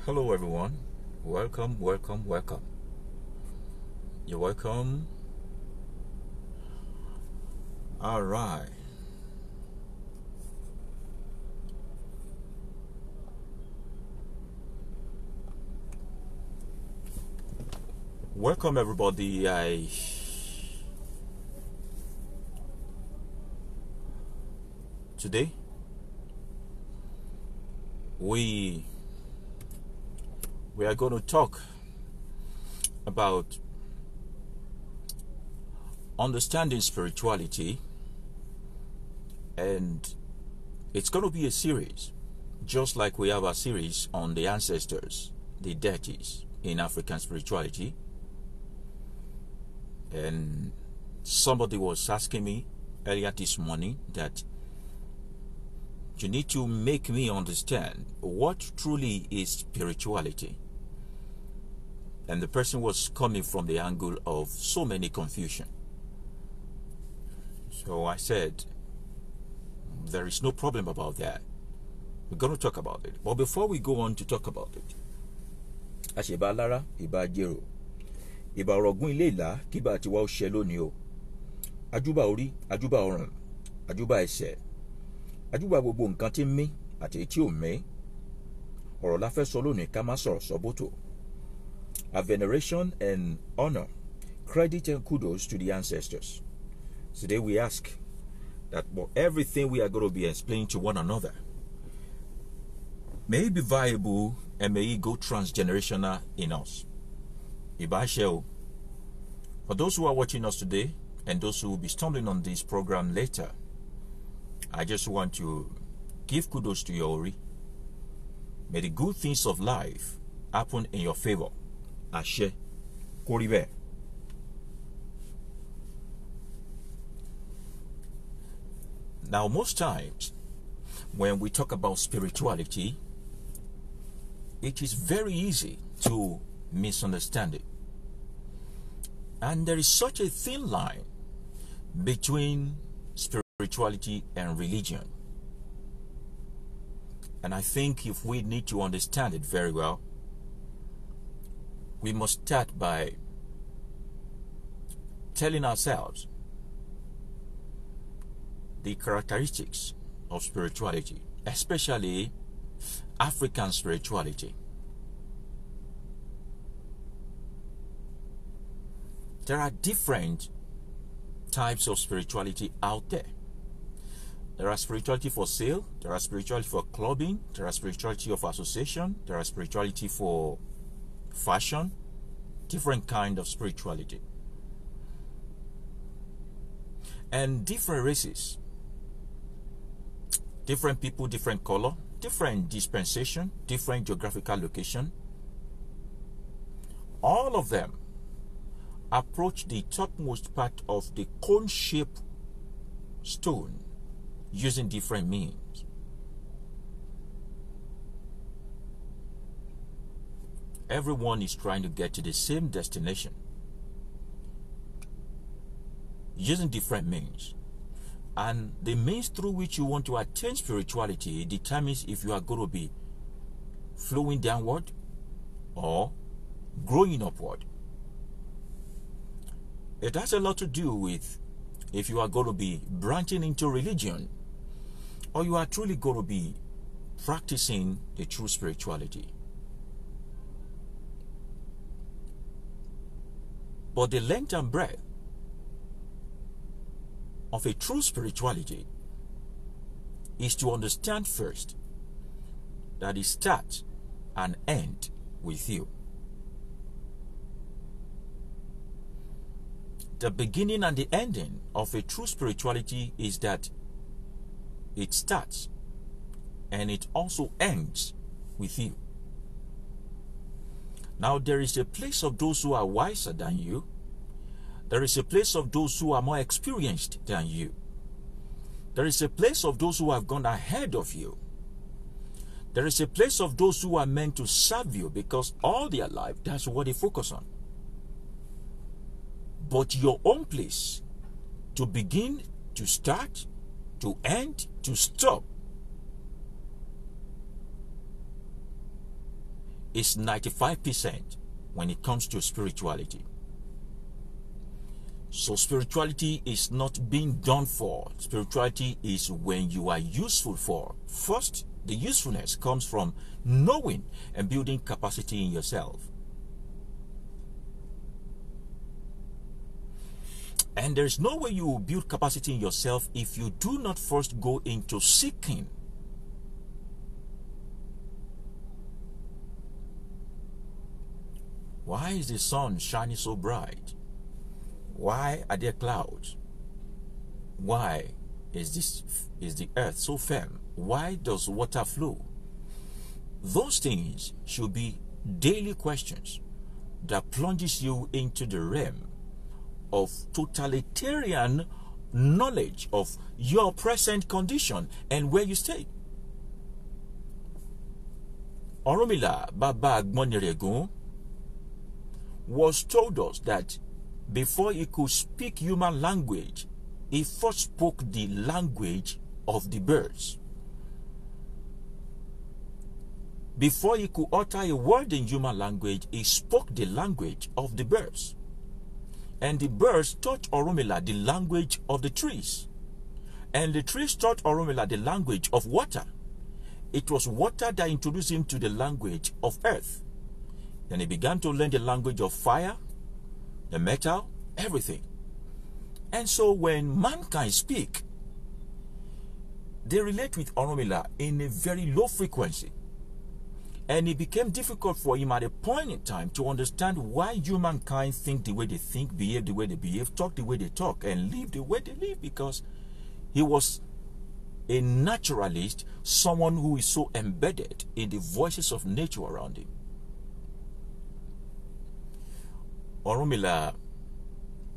Hello, everyone. Welcome, welcome, welcome. You're welcome. All right. Welcome, everybody. Today we are going to talk about understanding spirituality, and it's going to be a series, just like we have a series on the ancestors, the deities in African spirituality. And somebody was asking me earlier this morning that you need to make me understand what truly is spirituality. And the person was coming from the angle of so many confusion. So I said, there is no problem about that. We're going to talk about it. But before we go on to talk about it, Àṣèbà Lára, ìbà Jèrò, ìbà Ọ̀rọ̀gún ilé ìlà, kíbà tiwa ó ṣẹ lónìí o. Àjúbà orí, àjúbà ọrùn, àjúbà ẹsẹ̀, àjúbà gbogbo nǹkan tí ń mí àti èyí tí ò mí. Ọ̀rọ̀ la fẹ́ sọ lónìí, ká má sọ̀rọ̀ sọ́bòtò. A veneration and honor, credit and kudos to the ancestors. Today we ask that everything we are going to be explaining to one another may it be viable and may it go transgenerational in us. Ìbà ṣẹ o. For those who are watching us today and those who will be stumbling on this program later, I just want to give kudos to your Ori. May the good things of life happen in your favor. Àṣẹ, kó rí bẹ́ẹ̀. Now, most times when we talk about spirituality, it is very easy to misunderstand it. And there is such a thin line between spirituality and religion. And I think if we need to understand it very well, we must start by telling ourselves the characteristics of spirituality, especially African spirituality. There are different types of spirituality out there. There are spirituality for sale, there are spirituality for clubbing, there are spirituality of association, there are spirituality for fashion, different kind of spirituality. And different races, different people, different color, different dispensation, different geographical location. All of them approach the topmost part of the cone-shaped stone using different means. Everyone is trying to get to the same destination using different means. And the means through which you want to attain spirituality determines if you are going to be flowing downward or growing upward. It has a lot to do with if you are going to be branching into religion or you are truly going to be practicing the true spirituality. But the length and breadth of a true spirituality is to understand first that it starts and ends with you. The beginning and the ending of a true spirituality is that it starts and it also ends with you. Now, there is a place of those who are wiser than you. There is a place of those who are more experienced than you. There is a place of those who have gone ahead of you. There is a place of those who are meant to serve you because all their life, that's what they focus on. But your own place, to begin, to start, to end, to stop, is 95% when it comes to spirituality. So spirituality is not being done for. Spirituality is when you are useful for. First, the usefulness comes from knowing and building capacity in yourself. And there's no way you will build capacity in yourself if you do not first go into seeking. Why is the sun shining so bright? Why are there clouds? Why is the earth so firm? Why does water flow? Those things should be daily questions that plunges you into the realm of totalitarian knowledge of your present condition and where you stay. Orunmila Baba Agboniregun was told us that before he could speak human language, he first spoke the language of the birds. Before he could utter a word in human language, he spoke the language of the birds. And the birds taught Orunmila the language of the trees. And the trees taught Orunmila the language of water. It was water that introduced him to the language of earth. Then he began to learn the language of fire, the metal, everything. And so when mankind speak, they relate with Orunmila in a very low frequency. And it became difficult for him at a point in time to understand why humankind think the way they think, behave the way they behave, talk the way they talk, and live the way they live, because he was a naturalist, someone who is so embedded in the voices of nature around him. Orunmila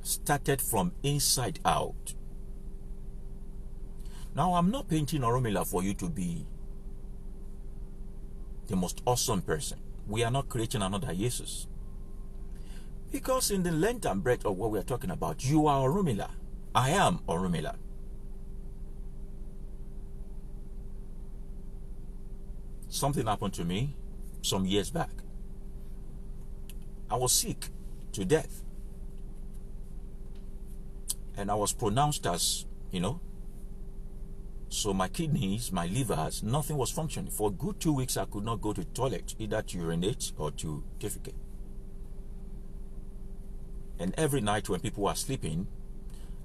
started from inside out. Now, I'm not painting Orunmila for you to be the most awesome person. We are not creating another Jesus. Because in the length and breadth of what we are talking about, you are Orunmila. I am Orunmila. Something happened to me some years back. I was sick to death. And I was pronounced as, so my kidneys, my livers, nothing was functioning. For a good 2 weeks, I could not go to the toilet, either to urinate or to defecate. And every night when people are sleeping,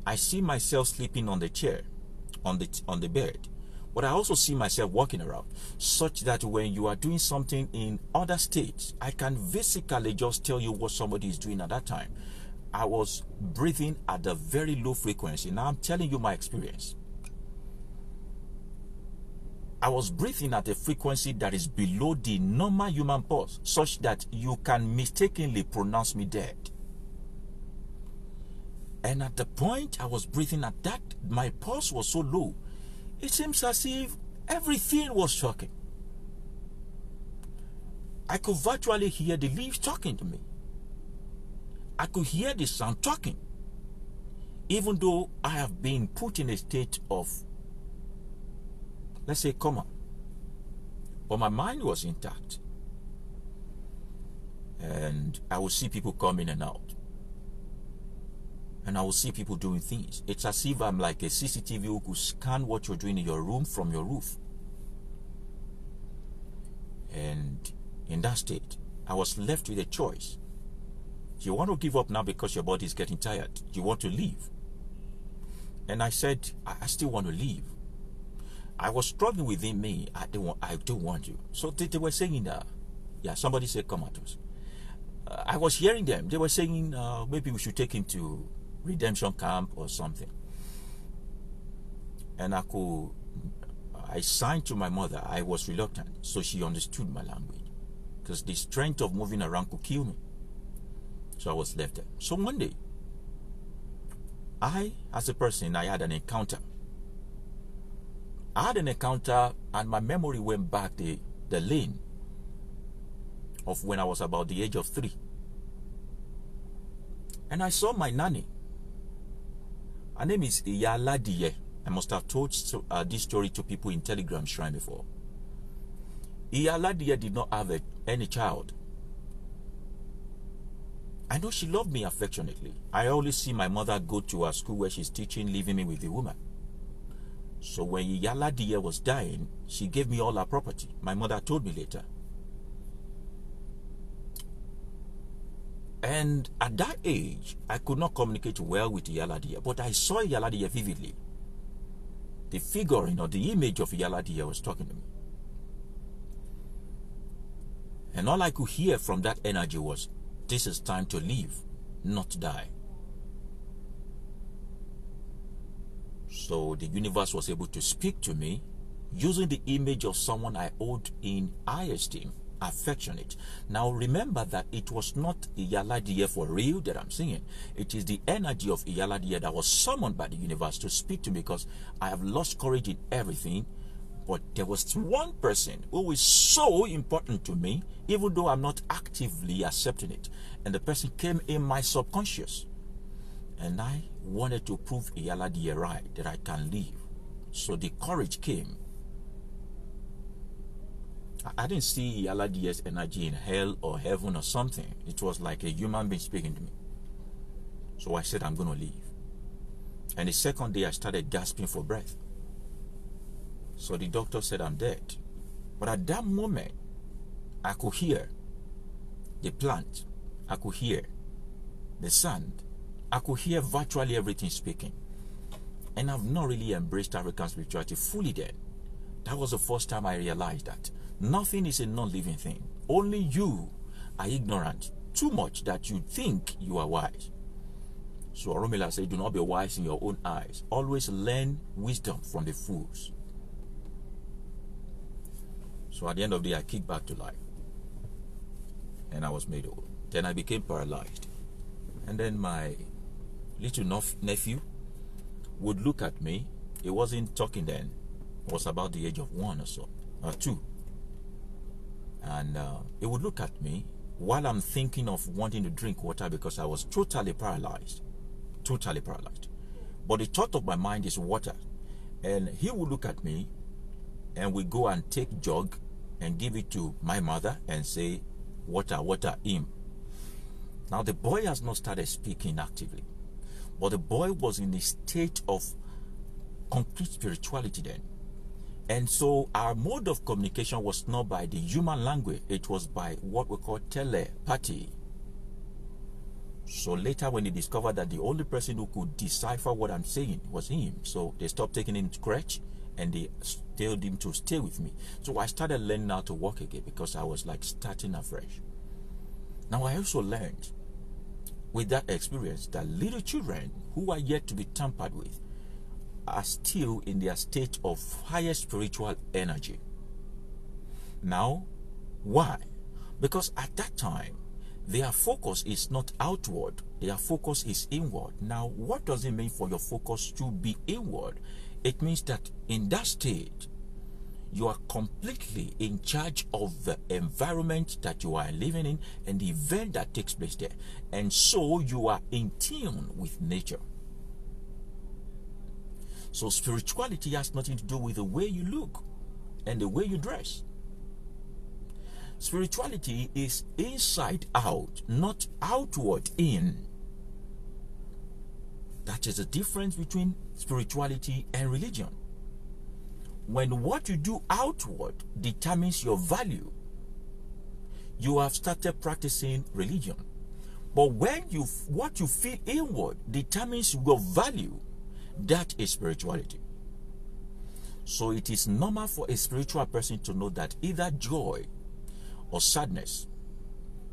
I see myself sleeping on the chair, on the bed. But I also see myself walking around, such that when you are doing something in other states, I can physically just tell you what somebody is doing at that time. I was breathing at a very low frequency. Now I'm telling you my experience. I was breathing at a frequency that is below the normal human pulse, such that you can mistakenly pronounce me dead. And at the point I was breathing at that, my pulse was so low, it seems as if everything was shocking. I could virtually hear the leaves talking to me. I could hear the sun talking, even though I have been put in a state of, let's say, coma. But my mind was intact. And I would see people come in and out. And I will see people doing things. It's as if I'm like a CCTV who could scan what you're doing in your room from your roof. And in that state, I was left with a choice. You want to give up now because your body is getting tired. You want to leave. And I said, I still want to leave. I was struggling within me. I don't want you. So they were saying, yeah, somebody said, come at us. I was hearing them. They were saying, maybe we should take him to redemption camp or something. And I signed to my mother. I was reluctant, so she understood my language, because the strength of moving around could kill me. So I was left there. So one day, as a person, I had an encounter. I had an encounter, and my memory went back the lane of when I was about the age of 3. And I saw my nanny. Her name is Iyaladiye. I must have told this story to people in Telegram Shrine before. Iyaladia did not have any child. I know she loved me affectionately. I always see my mother go to her school where she's teaching, leaving me with the woman. So when Iyaladia was dying, she gave me all her property. My mother told me later. And at that age, I could not communicate well with Iyaladia, but I saw Iyaladia vividly. The figurine or the image of Iyaladia was talking to me. And all I could hear from that energy was, this is time to live, not die. So the universe was able to speak to me using the image of someone I hold in high esteem, affectionate. Now remember that it was not Iyaladia for real that I'm seeing. It is the energy of Iyaladia that was summoned by the universe to speak to me, because I have lost courage in everything. But there was one person who is so important to me, even though I'm not actively accepting it. And the person came in my subconscious. And I wanted to prove Iyaladia right, that I can live. So the courage came. I didn't see Iyaladia's energy in hell or heaven or something. It was like a human being speaking to me. So I said, I'm going to leave. And the second day, I started gasping for breath. So the doctor said, I'm dead. But at that moment, I could hear the plant. I could hear the sand. I could hear virtually everything speaking. And I've not really embraced African spirituality fully then. That was the first time I realized that nothing is a non-living thing. Only you are ignorant too much that you think you are wise. So Orunmila said, do not be wise in your own eyes. Always learn wisdom from the fools. So at the end of the day, I kicked back to life. And I was made old. Then I became paralyzed. And then my little nephew would look at me. He wasn't talking then. He was about the age of 1 or so, or 2. And he would look at me while I'm thinking of wanting to drink water, because I was totally paralyzed. Totally paralyzed. But the thought of my mind is water. And he would look at me, and we go and take jug and give it to my mother and say, water, water, him. Now the boy has not started speaking actively, but the boy was in a state of complete spirituality then. And so our mode of communication was not by the human language, it was by what we call telepathy. So later when they discovered that the only person who could decipher what I'm saying was him, so they stopped taking him to crutch and they told him to stay with me. So I started learning how to walk again, because I was like starting afresh. Now I also learned with that experience that little children who are yet to be tampered with are still in their state of higher spiritual energy. Now, why? Because at that time, their focus is not outward, their focus is inward. Now, what does it mean for your focus to be inward? It means that in that state, you are completely in charge of the environment that you are living in and the event that takes place there. And so you are in tune with nature. So spirituality has nothing to do with the way you look and the way you dress. Spirituality is inside out, not outward in. That is the difference between spirituality and religion. When what you do outward determines your value, you have started practicing religion. But when what you feel inward determines your value, that is spirituality. So it is normal for a spiritual person to know that either joy or sadness,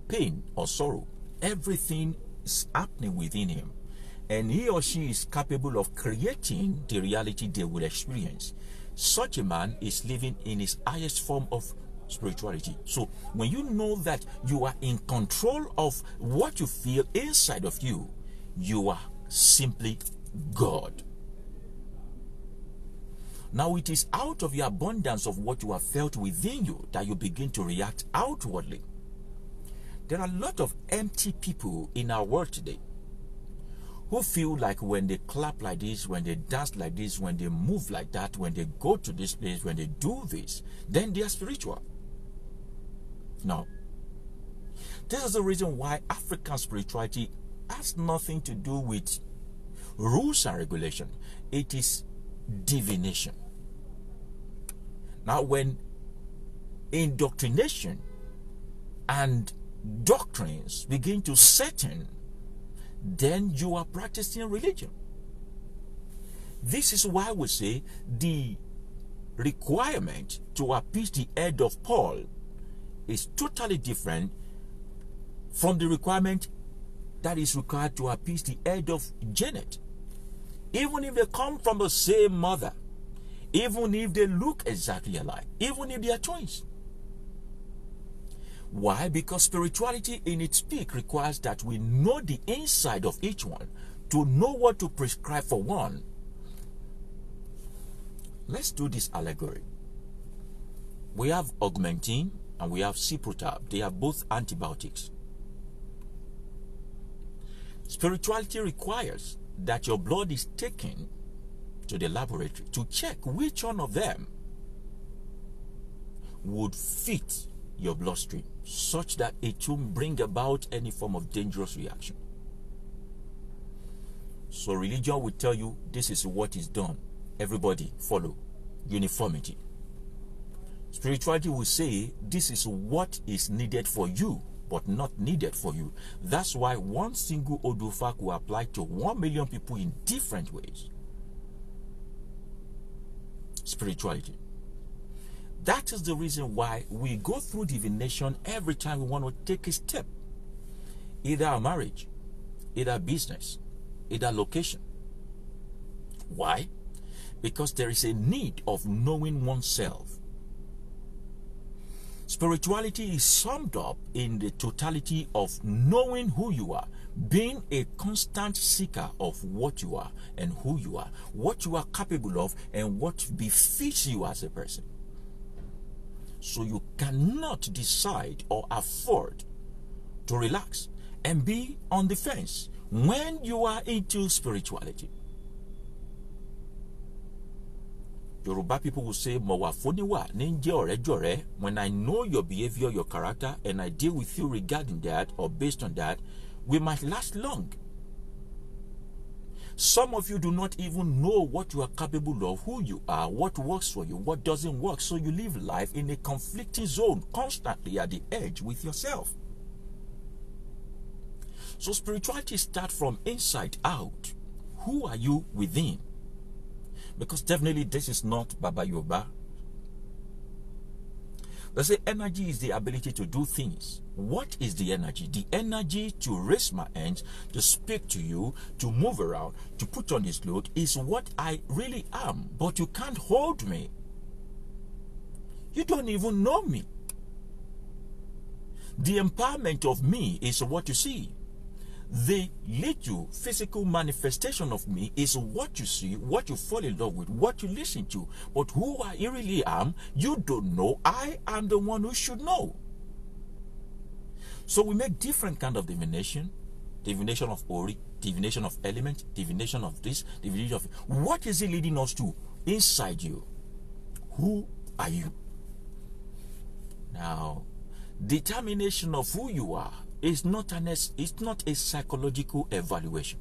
pain or sorrow, everything is happening within him. And he or she is capable of creating the reality they will experience. Such a man is living in his highest form of spirituality. So when you know that you are in control of what you feel inside of you, you are simply God. Now it is out of the abundance of what you have felt within you that you begin to react outwardly. There are a lot of empty people in our world today who feel like when they clap like this, when they dance like this, when they move like that, when they go to this place, when they do this, then they are spiritual. No. This is the reason why African spirituality has nothing to do with rules and regulation. It is divination. Now, when indoctrination and doctrines begin to set in, then you are practicing religion. This is why we say the requirement to appease the head of Paul is totally different from the requirement that is required to appease the head of Janet. Even if they come from the same mother, even if they look exactly alike, even if they are twins. Why? Because spirituality in its peak requires that we know the inside of each one to know what to prescribe for one. Let's do this allegory. We have Augmentin and we have Ciprotab. They are both antibiotics. Spirituality requires that your blood is taken to the laboratory to check which one of them would fit your bloodstream such that it won't bring about any form of dangerous reaction. So religion will tell you this is what is done. Everybody follow. Uniformity. Spirituality will say this is what is needed for you, but not needed for you. That's why one single Odufak will apply to 1 million people in different ways. Spirituality. That is the reason why we go through divination every time we want to take a step. Either a marriage, either business, either location. Why? Because there is a need of knowing oneself. Spirituality is summed up in the totality of knowing who you are, being a constant seeker of what you are and who you are, what you are capable of and what befits you as a person. So you cannot decide or afford to relax and be on the fence when you are into spirituality. Yoruba people will say, when I know your behavior, your character, and I deal with you regarding that or based on that, we might last long. Some of you do not even know what you are capable of, who you are, what works for you, what doesn't work. So you live life in a conflicting zone, constantly at the edge with yourself. So spirituality starts from inside out. Who are you within? Because definitely this is not Baba Yoruba. They say energy is the ability to do things. What is the energy? The energy to raise my hands, to speak to you, to move around, to put on this load is what I really am. But you can't hold me. You don't even know me. The empowerment of me is what you see. The little physical manifestation of me is what you see, what you fall in love with, what you listen to. But who I really am, you don't know. I am the one who should know. So we make different kind of divination. Divination of Ori, divination of element, divination of this, divination of... What is it leading us to? Inside you. Who are you? Now, determination of who you are it's not a psychological evaluation.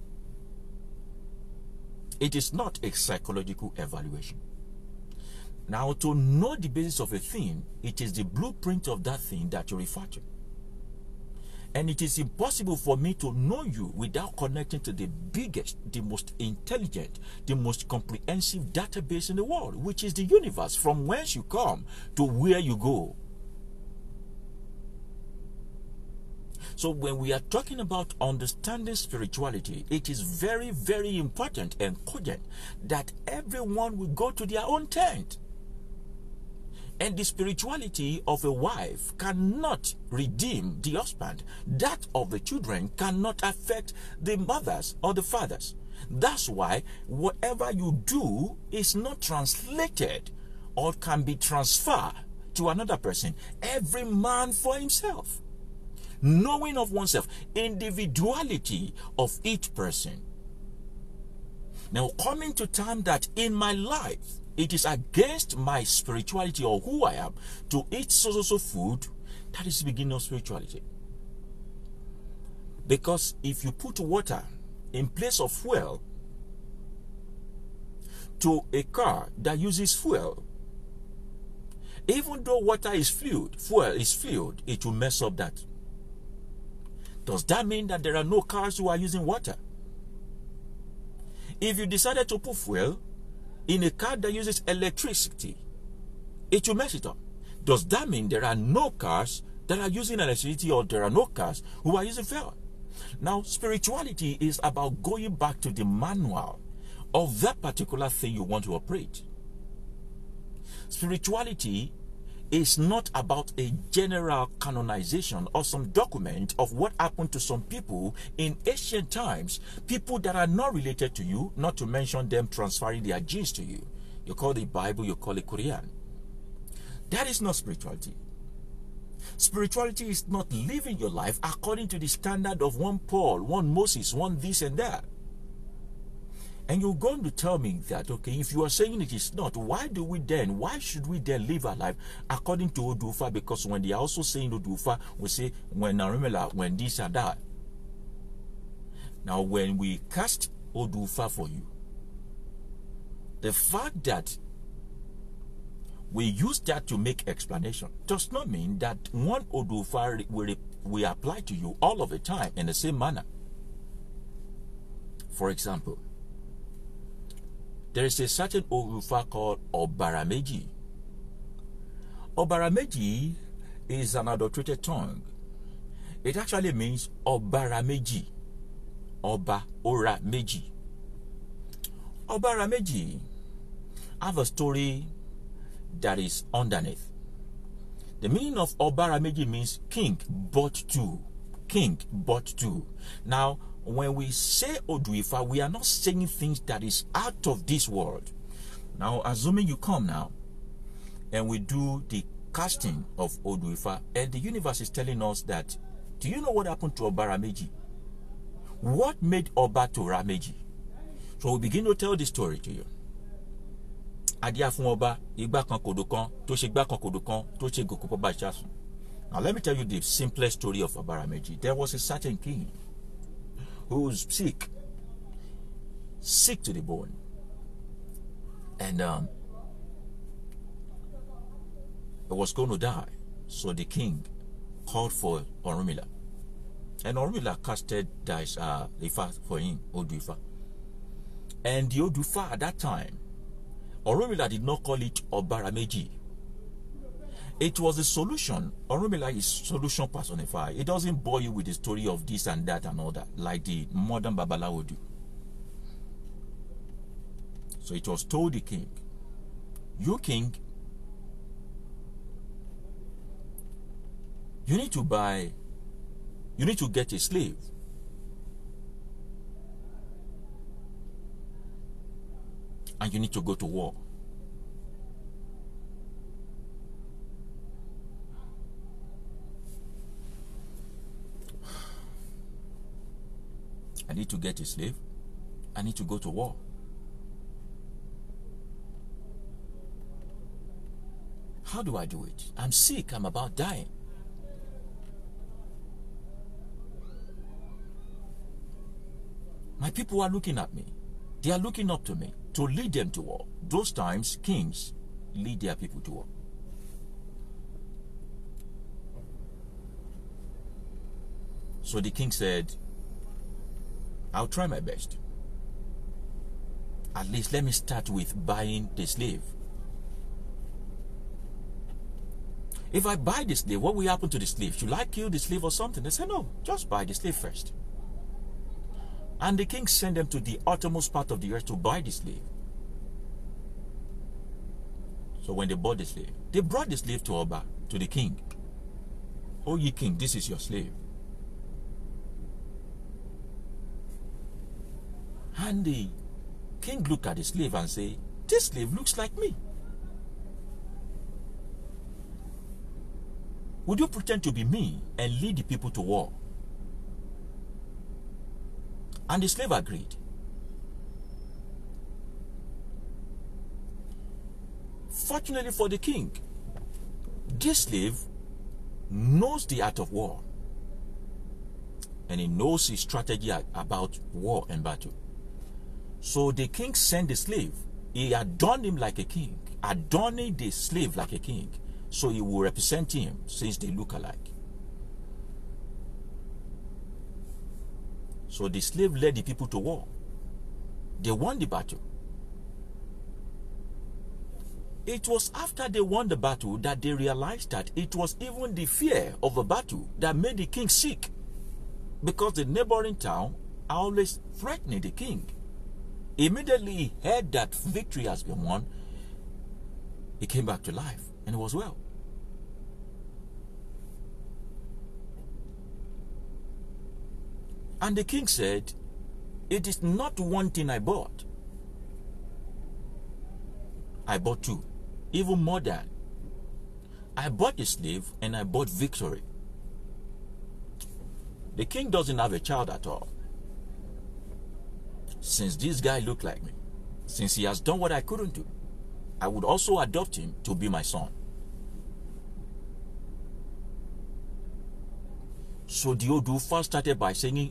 It is not a psychological evaluation. Now, to know the basis of a thing, it is the blueprint of that thing that you refer to. And it is impossible for me to know you without connecting to the biggest, the most intelligent, the most comprehensive database in the world, which is the universe, from whence you come to where you go. So when we are talking about understanding spirituality, it is very, very important and cogent that everyone will go to their own tent. And the spirituality of a wife cannot redeem the husband. That of the children cannot affect the mothers or the fathers. That's why whatever you do is not translated or can be transferred to another person. Every man for himself. Knowing of oneself, individuality of each person. Now, coming to terms that in my life, it is against my spirituality or who I am to eat so food That is the beginning of spirituality. Because if you put water in place of fuel to a car that uses fuel, even though water is fluid, fuel is fluid, it will mess up that. Does that mean that there are no cars who are using water? If you decided to put fuel in a car that uses electricity, it will mess it up. Does that mean there are no cars that are using electricity, or there are no cars who are using fuel? Now, spirituality is about going back to the manual of that particular thing you want to operate. Spirituality is not about a general canonization or some document of what happened to some people in ancient times, people that are not related to you, not to mention them transferring their genes to you. You call the Bible, you call it Quran. That is not spirituality. Spirituality is not living your life according to the standard of one Paul, one Moses, one this and that. And you're going to tell me that, okay, if you are saying it is not, why should we then live our life according to Odufa? Because when they are also saying Odufa, we say, when Narimela, when this and that. Now, when we cast Odufa for you, the fact that we use that to make explanation does not mean that one Odufa will apply to you all of the time in the same manner. For example, there is a certain Odufa called Obarameji. Obarameji is an adulterated tongue. It actually means Obarameji. Oba, Ora, Meji. Obarameji have a story that is underneath. The meaning of Obarameji means king but two. King but two. Now, when we say Oduifa, we are not saying things that is out of this world. Now, assuming you come now and we do the casting of Oduifa, and the universe is telling us that, do you know what happened to Obarameji? What made Oba to Rameji? So we begin to tell the story to you. Adia fun Oba, igba kan kodokan, to se igba kan kodokan, to se gokupo ba chasun. Now let me tell you the simplest story of Obarameji. There was a certain king who was sick to the bone, and he was going to die. So the king called for Orunmila, and Orunmila casted dice Ifa for him, Oduifa. And the Oduifa at that time, Orunmila did not call it Obarameji. It was a solution. Orunmila is solution personified. It doesn't bore you with the story of this and that and all that, like the modern Babalawo do. So it was told the king, you king, you need to get a slave. And you need to go to war. I need to get a slave. I need to go to war. How do I do it? I'm sick. I'm about dying. My people are looking at me. They are looking up to me to lead them to war. Those times, kings lead their people to war. So the king said, I'll try my best. At least let me start with buying the slave. If I buy the slave, what will happen to the slave? Should I kill the slave or something? They said, no, just buy the slave first. And the king sent them to the uttermost part of the earth to buy the slave. So when they bought the slave, they brought the slave to Oba, to the king. Oh, ye king, this is your slave. And the king looked at the slave and said, this slave looks like me. Would you pretend to be me and lead the people to war? And the slave agreed. Fortunately for the king, this slave knows the art of war. And he knows his strategy about war and battle. So the king sent the slave. He adorned him like a king, adorning the slave like a king. So he will represent him since they look alike. So the slave led the people to war. They won the battle. It was after they won the battle that they realized that it was even the fear of the battle that made the king sick. Because the neighboring town are always threatening the king. Immediately he heard that victory has been won, he came back to life and he was well. And the king said, "It is not one thing I bought. I bought two, even more than. I bought a slave and I bought victory." The king doesn't have a child at all. Since this guy looked like me, since he has done what I couldn't do, I would also adopt him to be my son. So the Odufa started by singing,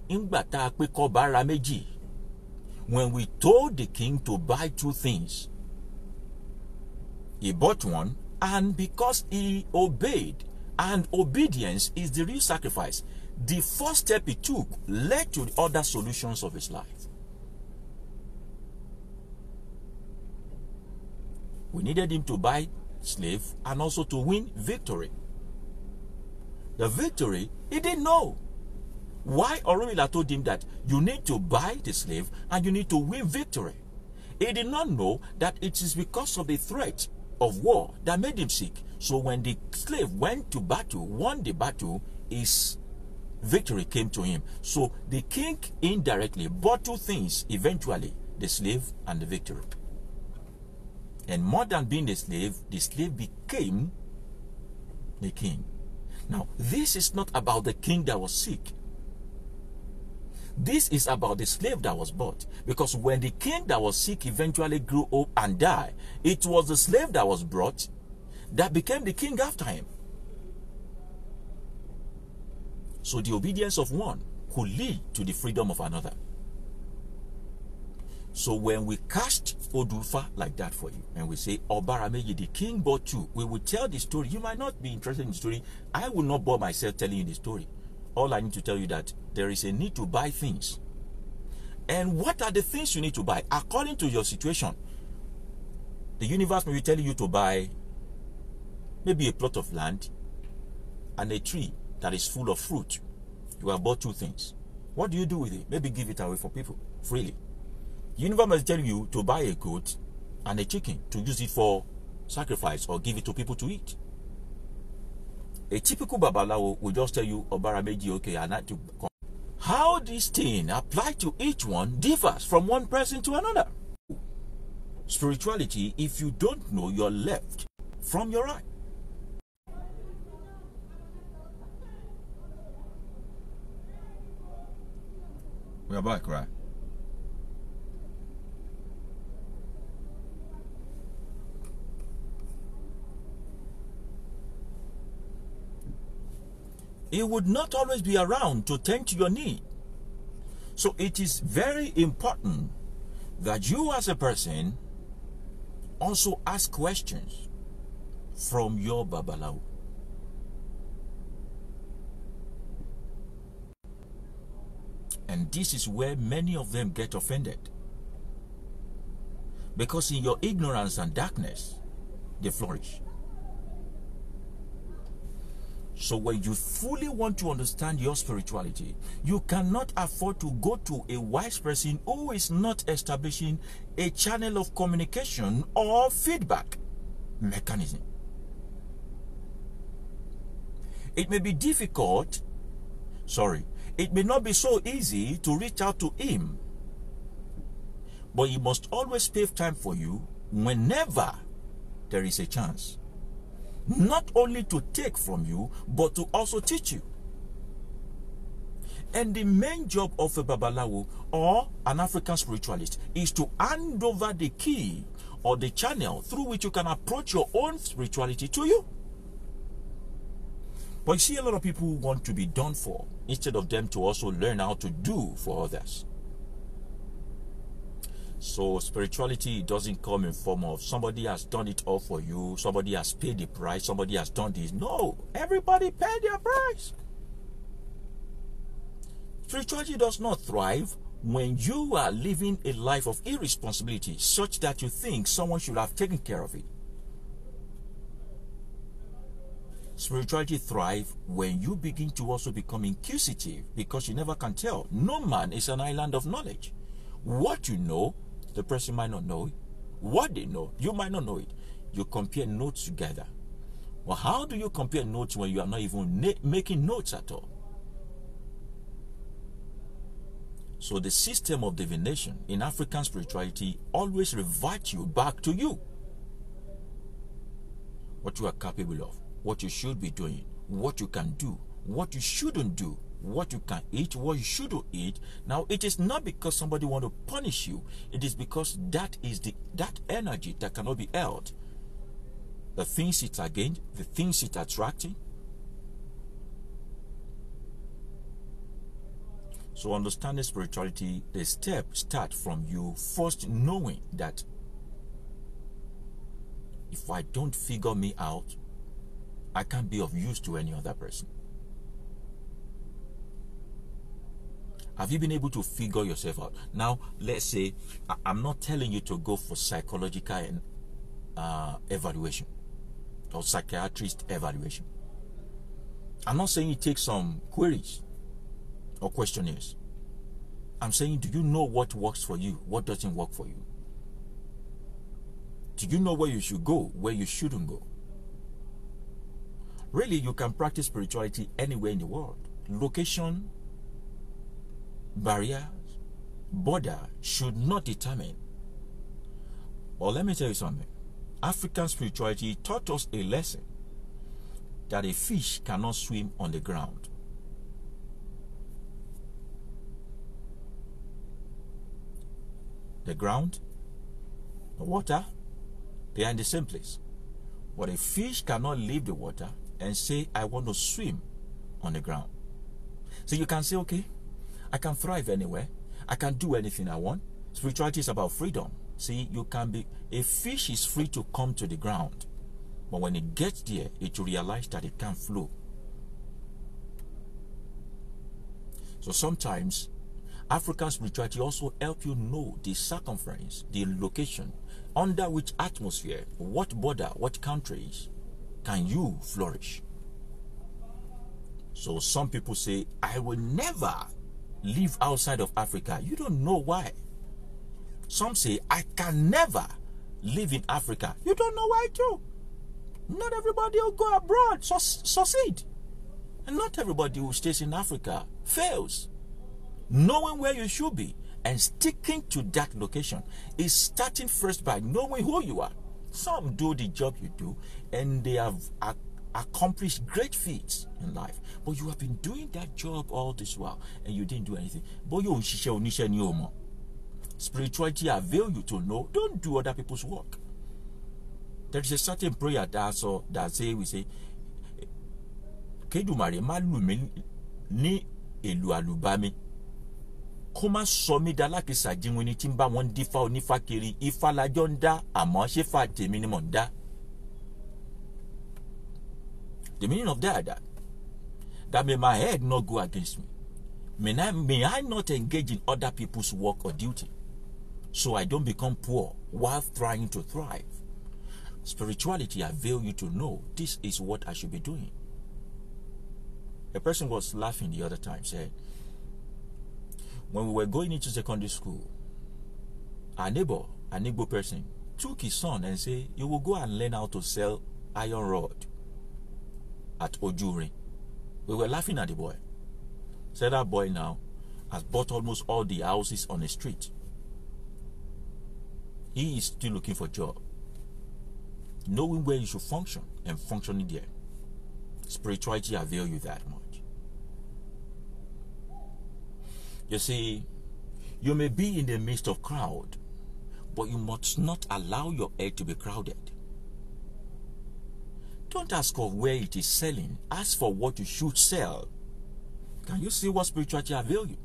when we told the king to buy two things, he bought one, and because he obeyed, and obedience is the real sacrifice, the first step he took led to the other solutions of his life. We needed him to buy slave and also to win victory. The victory, he didn't know. Why Orunmila told him that you need to buy the slave and you need to win victory. He did not know that it is because of the threat of war that made him sick. So when the slave went to battle, won the battle, his victory came to him. So the king indirectly bought two things eventually, the slave and the victory. And more than being the slave became the king. Now, this is not about the king that was sick. This is about the slave that was bought. Because when the king that was sick eventually grew up and died, it was the slave that was brought that became the king after him. So the obedience of one could lead to the freedom of another. So when we cast Odufa like that for you, and we say, Obarameji, the king bought two, we will tell the story. You might not be interested in the story. I will not bore myself telling you the story. All I need to tell you that there is a need to buy things. And what are the things you need to buy? According to your situation, the universe may be telling you to buy maybe a plot of land and a tree that is full of fruit. You have bought two things. What do you do with it? Maybe give it away for people freely. The universe must tell you to buy a goat and a chicken to use it for sacrifice or give it to people to eat. A typical Babalawo will just tell you, Obarameji, okay, I need to come. How this thing applies to each one differs from one person to another. Spirituality, if you don't know your left from your right. We are back, right? He would not always be around to tend to your need. So it is very important that you as a person also ask questions from your Babalawo. And this is where many of them get offended. Because in your ignorance and darkness, they flourish. So when you fully want to understand your spirituality, you cannot afford to go to a wise person who is not establishing a channel of communication or feedback mechanism. It may be difficult, it may not be so easy to reach out to him, but he must always pave time for you whenever there is a chance. Not only to take from you, but to also teach you. And the main job of a Babalawo or an African spiritualist is to hand over the key or the channel through which you can approach your own spirituality to you. But you see, a lot of people want to be done for instead of them to also learn how to do for others. So spirituality doesn't come in form of somebody has done it all for you, somebody has paid the price, somebody has done this. No, everybody paid their price. Spirituality does not thrive when you are living a life of irresponsibility such that you think someone should have taken care of it. Spirituality thrives when you begin to also become inquisitive, because you never can tell. No man is an island of knowledge. What you know, the person might not know it. What they know, you might not know it. You compare notes together. Well, how do you compare notes when you are not even making notes at all? So the system of divination in African spirituality always reverts you back to you. What you are capable of, what you should be doing, what you can do, what you shouldn't do, what you can eat, what you shouldn't eat. Now, it is not because somebody want to punish you. It is because that is that energy that cannot be held. The things it against, the things it attracting. So understanding spirituality, the steps start from you first knowing that if I don't figure me out, I can't be of use to any other person. Have you been able to figure yourself out? Now, let's say, I'm not telling you to go for psychological evaluation or psychiatrist evaluation. I'm not saying you take some queries or questionnaires. I'm saying, do you know what works for you? What doesn't work for you? Do you know where you should go, where you shouldn't go? Really, you can practice spirituality anywhere in the world. Location, barriers, border should not determine. Well, let me tell you something. African spirituality taught us a lesson that a fish cannot swim on the ground. The ground, the water, they are in the same place. But a fish cannot leave the water and say, I want to swim on the ground. So you can say, okay, I can thrive anywhere. I can do anything I want. Spirituality is about freedom. See, you can be, a fish is free to come to the ground. But when it gets there, it will realize that it can't flow. So sometimes, African spirituality also help you know the circumference, the location, under which atmosphere, what border, what countries can you flourish. So some people say, I will never live outside of Africa. You don't know why. Some say, I can never live in Africa. You don't know why too. Not everybody will go abroad, succeed. And not everybody who stays in Africa fails. Knowing where you should be and sticking to that location is starting first by knowing who you are. Some do the job you do and they have accomplished great feats in life. But you have been doing that job all this while and you didn't do anything. But you spirituality avail you to know, don't do other people's work. There is a certain prayer that we say, Kedumare malu ni elu alubami. Koma somi dalaki sajingwini timba wandifa onifa kiri ifa lajonda ama shefa temini monda. The meaning of that may my head not go against me. May I not engage in other people's work or duty, so I don't become poor while trying to thrive. Spirituality avail you to know this is what I should be doing. A person was laughing the other time, said, when we were going into secondary school, our neighbor, an Igbo person, took his son and said, you will go and learn how to sell iron rod at Ojuri. We were laughing at the boy. Said that boy now has bought almost all the houses on the street. He is still looking for a job. Knowing where you should function and functioning there. Spirituality avail you that much. You see, you may be in the midst of crowd, but you must not allow your head to be crowded. Don't ask for where it is selling. Ask for what you should sell. Can you see what spirituality avail you?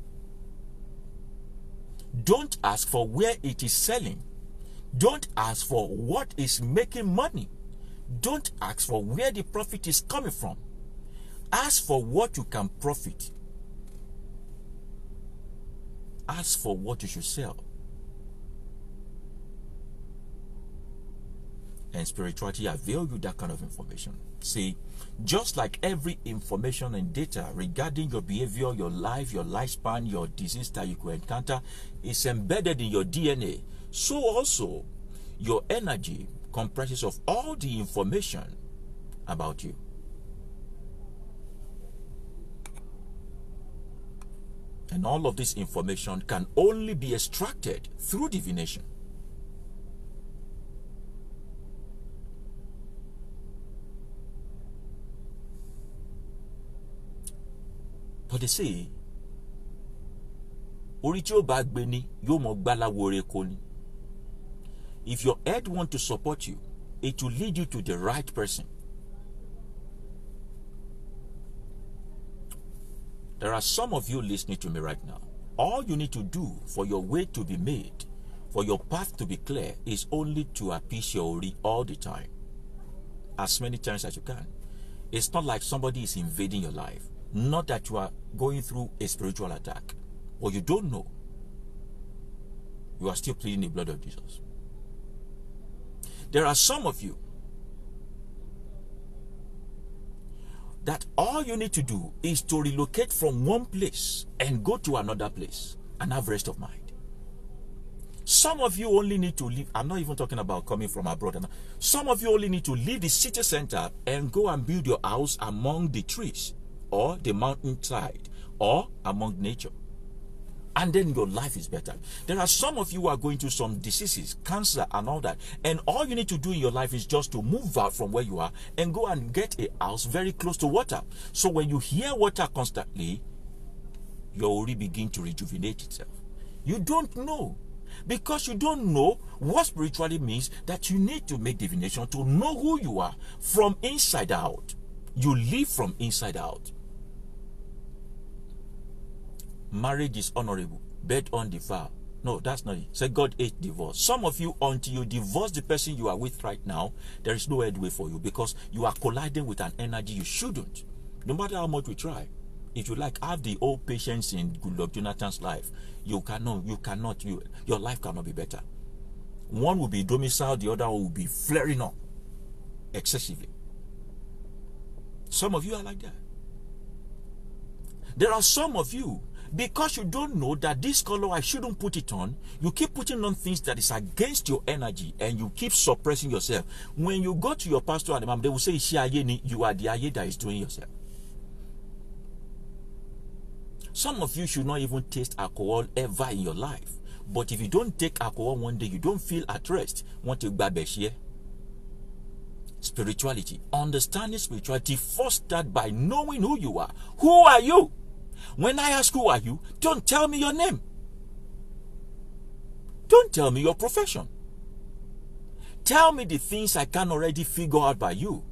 Don't ask for where it is selling. Don't ask for what is making money. Don't ask for where the profit is coming from. Ask for what you can profit. Ask for what you should sell. And spirituality avail you that kind of information. See, just like every information and data regarding your behavior, your life, your lifespan, your disease that you could encounter is embedded in your DNA, so also your energy comprises of all the information about you. And all of this information can only be extracted through divination. But they say, if your head wants to support you, it will lead you to the right person. There are some of you listening to me right now. All you need to do for your way to be made, for your path to be clear, is only to appease your ori all the time. As many times as you can. It's not like somebody is invading your life. Not that you are going through a spiritual attack. Or you don't know. You are still pleading the blood of Jesus. There are some of you that all you need to do is to relocate from one place and go to another place and have rest of mind. Some of you only need to leave. I'm not even talking about coming from abroad. Some of you only need to leave the city center and go and build your house among the trees or the mountainside or among nature. And then your life is better. There are some of you who are going through some diseases, cancer and all that. And all you need to do in your life is just to move out from where you are and go and get a house very close to water. So when you hear water constantly, your ori begin to rejuvenate itself. You don't know. Because you don't know what spiritually means, that you need to make divination to know who you are from inside out. You live from inside out. Marriage is honorable, bed undefiled. No, that's not it. Say God hates divorce. Some of you, until you divorce the person you are with right now, there is no headway for you because you are colliding with an energy you shouldn't. No matter how much we try. If you like, have the old patience in Goodluck Jonathan's life. Your life cannot be better. One will be domiciled, the other will be flaring up excessively. Some of you are like that. There are some of you, because you don't know that this color I shouldn't put it on, you keep putting on things that is against your energy and you keep suppressing yourself. When you go to your pastor and imam, they will say, you are the aye that is doing yourself. Some of you should not even taste alcohol ever in your life. But if you don't take alcohol one day, you don't feel at rest. Want to babeshie? Spirituality. Understanding spirituality first start by knowing who you are. Who are you? When I ask who are you, don't tell me your name. Don't tell me your profession. Tell me the things I can already figure out by you.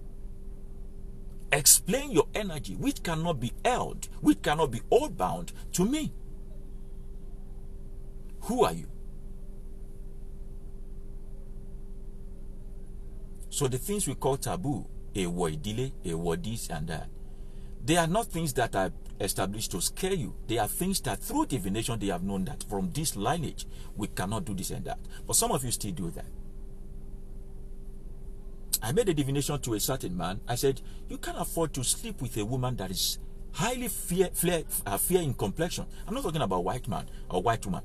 Explain your energy, which cannot be held, which cannot be all-bound to me. Who are you? So the things we call taboo, a word delay, a word this and that, they are not things that are established to scare you. They are things that through divination they have known that from this lineage we cannot do this and that. But some of you still do that. I made a divination to a certain man. I said, you can't afford to sleep with a woman that is highly fair in complexion. I'm not talking about white man or white woman.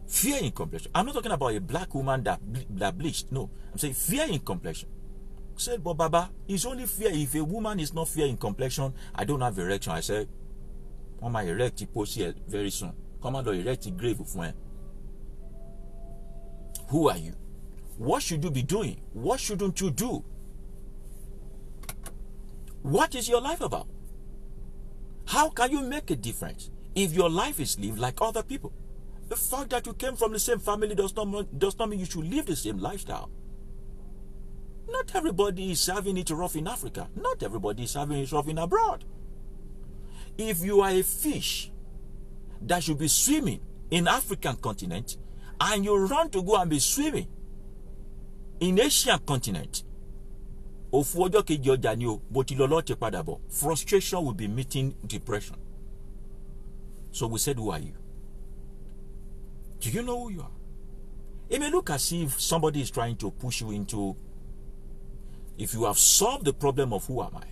Fair in complexion. I'm not talking about a black woman that bleached. No, I'm saying fair in complexion. I said, but Baba, it's only fair if a woman is not fair in complexion. I don't have erection. I said, on my erect post here very soon. Come on, erect the grave of when. Who are you? What should you be doing? What shouldn't you do? What is your life about? How can you make a difference if your life is lived like other people? The fact that you came from the same family does not mean you should live the same lifestyle. Not everybody is having it rough in Africa. Not everybody is having it rough in abroad. If you are a fish that should be swimming in African continent and you run to go and be swimming in Asian continent, frustration will be meeting depression. So we said, who are you? Do you know who you are? It may look as if somebody is trying to push you into, if you have solved the problem of who am I,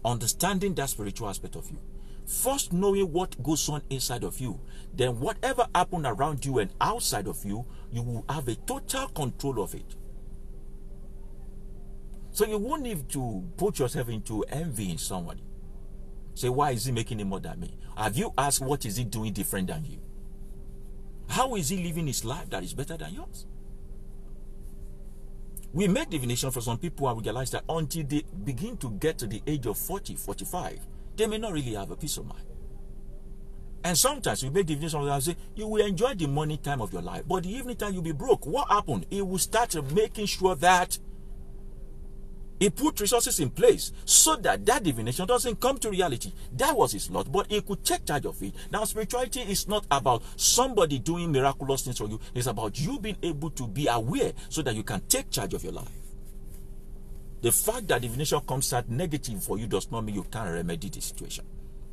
understanding that spiritual aspect of you, first knowing what goes on inside of you, then whatever happens around you and outside of you, you will have a total control of it. So you won't need to put yourself into envying somebody. Say, why is he making it more than me? Have you asked what is he doing different than you? How is he living his life that is better than yours? We make divination for some people and we realize that until they begin to get to the age of 40, 45, they may not really have a peace of mind. And sometimes we make divination and say, you will enjoy the morning time of your life, but the evening time you'll be broke. What happened? It will start making sure that he put resources in place so that that divination doesn't come to reality. That was his lot, but he could take charge of it. Now, spirituality is not about somebody doing miraculous things for you. It's about you being able to be aware so that you can take charge of your life. The fact that divination comes out negative for you does not mean you can't remedy the situation.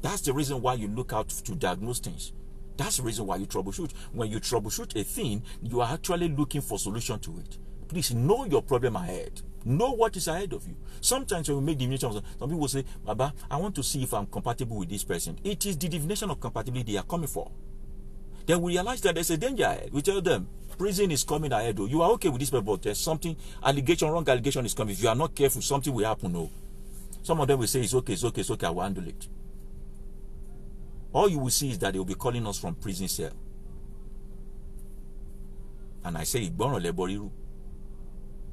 That's the reason why you look out to diagnose things. That's the reason why you troubleshoot. When you troubleshoot a thing, you are actually looking for solution to it. Please know your problem ahead. Know what is ahead of you. Sometimes when we make divination, some people say, Baba, I want to see if I'm compatible with this person. It is the divination of compatibility they are coming for. Then we realize that there's a danger ahead. We tell them, prison is coming ahead. You are okay with this, but there's something, wrong allegation is coming. If you are not careful, something will happen. No. Some of them will say, it's okay, I will handle it. All you will see is that they will be calling us from prison cell. And I say,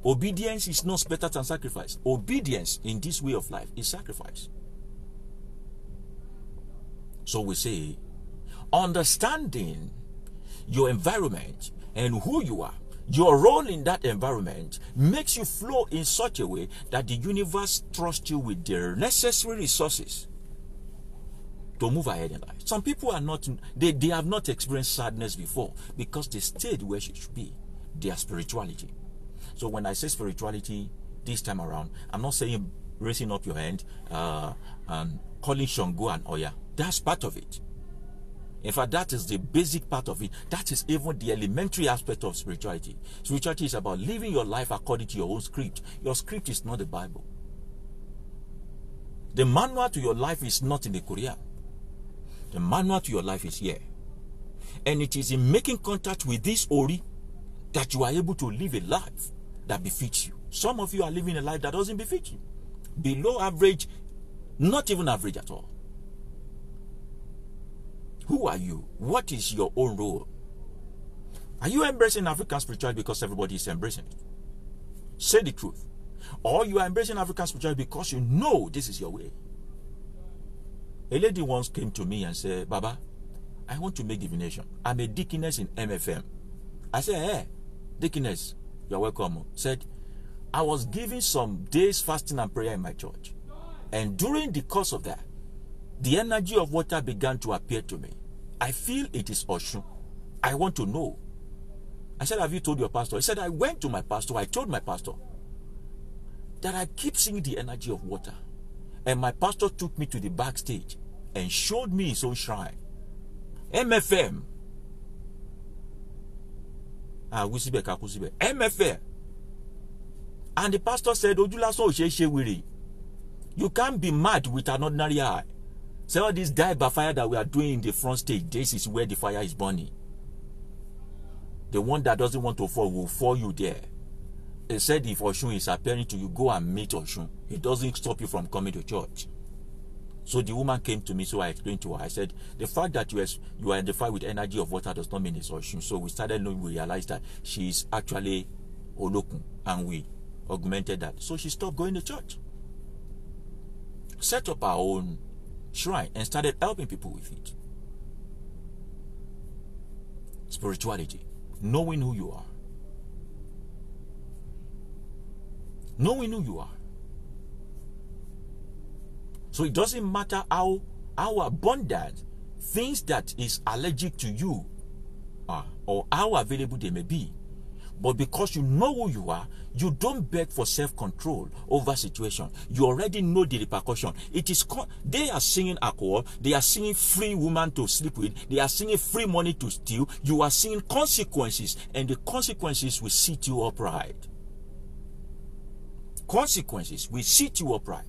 obedience is not better than sacrifice. Obedience in this way of life is sacrifice. So we say, understanding your environment and who you are, your role in that environment makes you flow in such a way that the universe trusts you with the necessary resources to move ahead in life. Some people are not, they have not experienced sadness before because they stayed where she should be, their spirituality. So when I say spirituality this time around, I'm not saying raising up your hand and calling Shango and Oya. That's part of it. In fact, that is the basic part of it. That is even the elementary aspect of spirituality. Spirituality is about living your life according to your own script. Your script is not the Bible. The manual to your life is not in the Quran. The manual to your life is here. And it is in making contact with this Ori that you are able to live a life that befits you. Some of you are living a life that doesn't befit you. Below average, not even average at all. Who are you? What is your own role? Are you embracing African spirituality because everybody is embracing it? Say the truth. Or you are embracing African spirituality because you know this is your way. A lady once came to me and said, Baba, I want to make divination. I'm a deaconess in MFM. I said, hey, deaconess, you're welcome. Said, I was giving some days fasting and prayer in my church. And during the course of that, the energy of water began to appear to me. I feel it is Oshun. I want to know. I said, have you told your pastor? He said, I went to my pastor. I told my pastor that I keep seeing the energy of water. And my pastor took me to the backstage and showed me his own shrine. MFM. MFM. And the pastor said, you can't be mad with an ordinary eye. So all this die by fire that we are doing in the front stage, this is where the fire is burning. The one that doesn't want to fall will fall you there. He said if Oshun is appearing to you, go and meet Oshun. It doesn't stop you from coming to church. So the woman came to me, so I explained to her. I said, the fact that you identify with energy of water does not mean it's Oshun. So we started knowing, we realized that she is actually Olokun, and we augmented that. So she stopped going to church, set up our own shrine, and started helping people with it. Spirituality, knowing who you are. Knowing who you are. So it doesn't matter how abundant things that is allergic to you are, or how available they may be. But because you know who you are, you don't beg for self-control over situation. You already know the repercussion. They are singing alcohol. They are singing free woman to sleep with. They are singing free money to steal. You are seeing consequences, and the consequences will sit you upright. Consequences will sit you upright.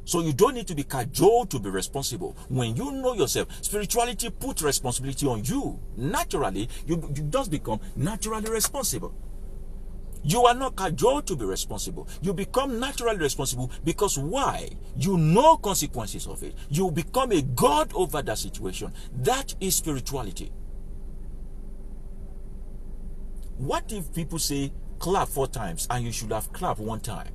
So you don't need to be cajoled to be responsible. When you know yourself, spirituality puts responsibility on you. Naturally, you just become naturally responsible. You are not cajoled to be responsible. You become naturally responsible because why? You know consequences of it. You become a God over that situation. That is spirituality. What if people say, clap 4 times and you should have clapped 1 time?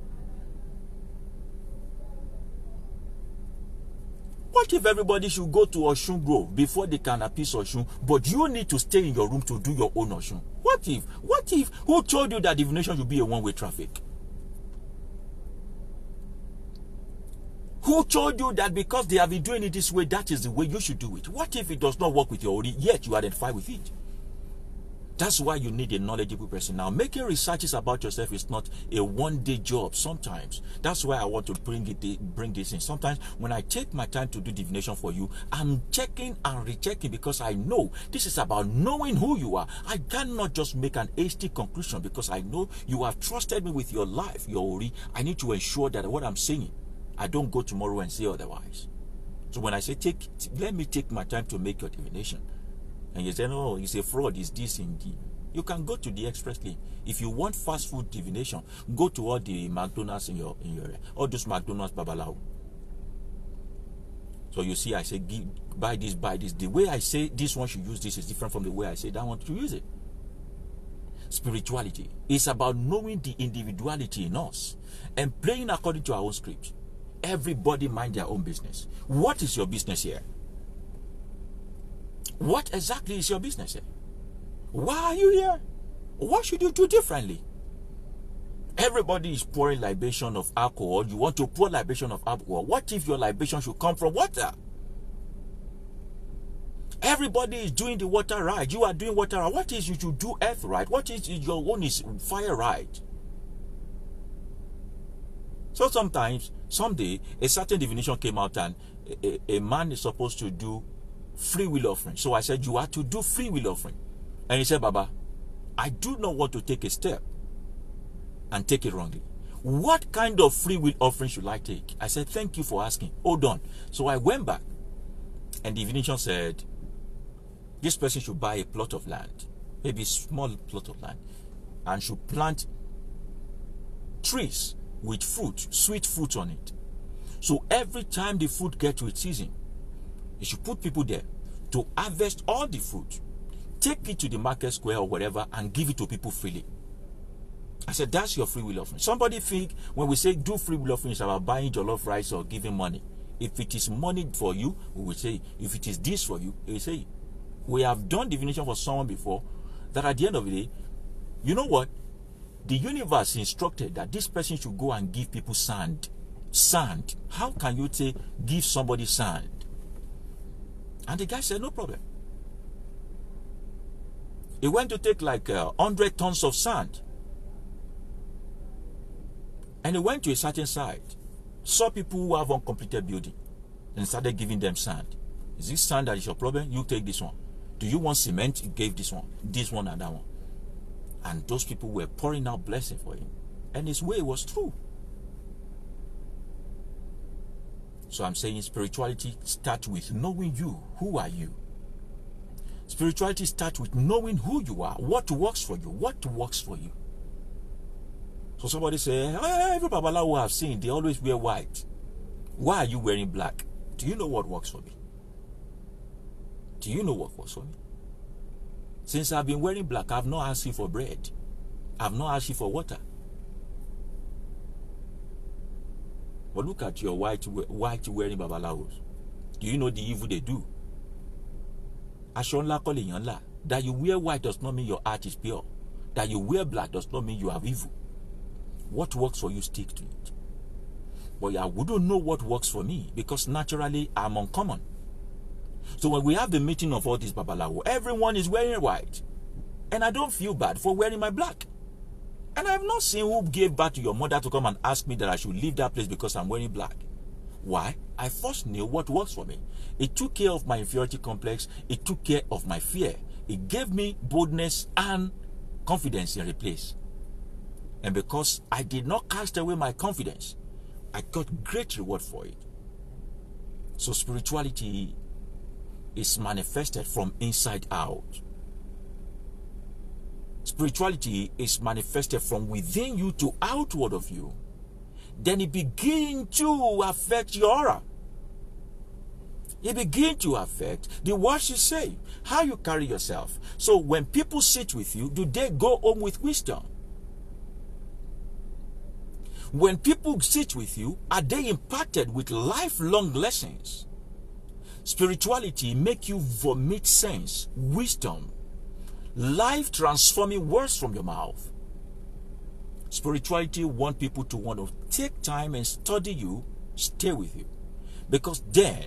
What if everybody should go to Osun Grove before they can appease Osun, but you need to stay in your room to do your own Osun? What if, who told you that divination should be a one-way traffic? Who told you that because they have been doing it this way, that is the way you should do it? What if it does not work with your Ori, yet you identify with it? That's why you need a knowledgeable person. Now, making researches about yourself is not a one-day job sometimes. That's why I want to bring this in. Sometimes when I take my time to do divination for you, I'm checking and rechecking because I know this is about knowing who you are. I cannot just make an hasty conclusion because I know you have trusted me with your life, your Ori. I need to ensure that what I'm saying, I don't go tomorrow and say otherwise. So when I say let me take my time to make your divination, and you say, no, it's a fraud, it's this indeed, you can go to the express lane. If you want fast food divination, go to all the McDonald's in your area, all those McDonald's Babalawo. So you see, I say, buy this, buy this. The way I say this one should use this is different from the way I say that one to use it. Spirituality is about knowing the individuality in us and playing according to our own script. Everybody mind their own business. What is your business here? What exactly is your business here? Why are you here? What should you do differently? Everybody is pouring libation of alcohol. You want to pour libation of alcohol. What if your libation should come from water? Everybody is doing the water right. You are doing water right. What is you should do earth right? What is your own is fire right? So sometimes, someday, a certain divination came out and a man is supposed to do free will offering. So I said, you have to do free will offering. And he said, Baba, I do not want to take a step and take it wrongly. What kind of free will offering should I take? I said, thank you for asking. Hold on. So I went back and the divination said, this person should buy a plot of land, maybe a small plot of land, and should plant trees with fruit, sweet fruit on it. So every time the fruit gets to its season, you should put people there to harvest all the fruit, take it to the market square or whatever, and give it to people freely. I said, that's your free will offering. Somebody think when we say do free will offering, it's about buying jollof rice or giving money. If it is money for you, we will say. If it is this for you, we will say. We have done divination for someone before that at the end of the day, you know what? The universe instructed that this person should go and give people sand. Sand. How can you say give somebody sand? And the guy said, no problem. He went to take like 100 tons of sand. And he went to a certain site, saw people who have uncompleted building, and started giving them sand. Is this sand that is your problem? You take this one. Do you want cement? He gave this one and that one. And those people were pouring out blessing for him. And his way was true. So I'm saying spirituality starts with knowing you. Who are you? Spirituality starts with knowing who you are. What works for you? What works for you? So somebody say, every Babalawo I've seen, they always wear white. Why are you wearing black? Do you know what works for me? Do you know what works for me? Since I've been wearing black, I've not asked you for bread. I've not asked you for water. But look at your white wearing Babalawos. Do you know the evil they do? That you wear white does not mean your heart is pure. That you wear black does not mean you have evil. What works for you, stick to it. But I wouldn't know what works for me because naturally I'm uncommon. So when we have the meeting of all these babalawo, everyone is wearing white. And I don't feel bad for wearing my black. And I have not seen who gave birth to your mother to come and ask me that I should leave that place because I'm wearing black. Why? I first knew what works for me. It took care of my inferiority complex. It took care of my fear. It gave me boldness and confidence in a place. And because I did not cast away my confidence, I got great reward for it. So spirituality is manifested from inside out. Spirituality is manifested from within you to outward of you. Then it begins to affect your aura. It begins to affect the words you say, how you carry yourself. So when people sit with you, do they go home with wisdom? When people sit with you, are they impacted with lifelong lessons? Spirituality make you vomit sense, wisdom, life-transforming words from your mouth. Spirituality want people to want to take time and study you, stay with you. Because then,